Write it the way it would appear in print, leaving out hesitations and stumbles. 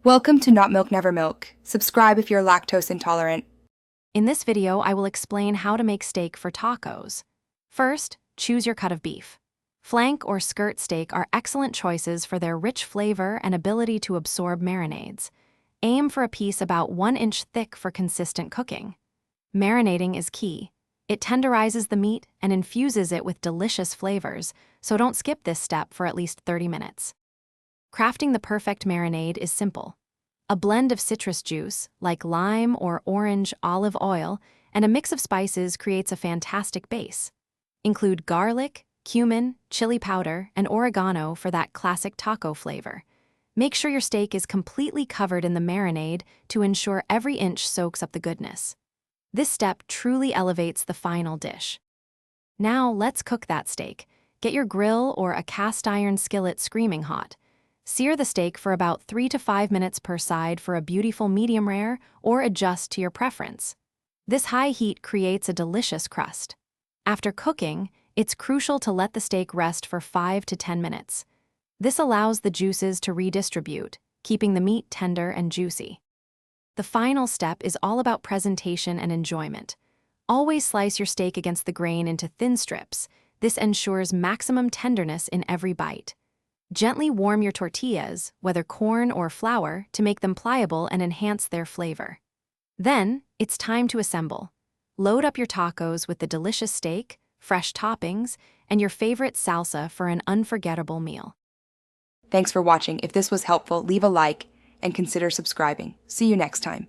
Welcome to Not Milk Never Milk. Subscribe if you're lactose intolerant. In this video, I will explain how to make steak for tacos. First, choose your cut of beef. Flank or skirt steak are excellent choices for their rich flavor and ability to absorb marinades. Aim for a piece about 1 inch thick for consistent cooking. Marinating is key. It tenderizes the meat and infuses it with delicious flavors, so don't skip this step for at least 30 minutes. Crafting the perfect marinade is simple. A blend of citrus juice, like lime or orange olive oil, and a mix of spices creates a fantastic base. Include garlic, cumin, chili powder, and oregano for that classic taco flavor. Make sure your steak is completely covered in the marinade to ensure every inch soaks up the goodness. This step truly elevates the final dish. Now let's cook that steak. Get your grill or a cast iron skillet screaming hot. Sear the steak for about 3 to 5 minutes per side for a beautiful medium rare, or adjust to your preference. This high heat creates a delicious crust. After cooking, it's crucial to let the steak rest for 5 to 10 minutes. This allows the juices to redistribute, keeping the meat tender and juicy. The final step is all about presentation and enjoyment. Always slice your steak against the grain into thin strips. This ensures maximum tenderness in every bite. Gently warm your tortillas, whether corn or flour, to make them pliable and enhance their flavor. Then, it's time to assemble. Load up your tacos with the delicious steak, fresh toppings, and your favorite salsa for an unforgettable meal. Thanks for watching. If this was helpful, leave a like and consider subscribing. See you next time.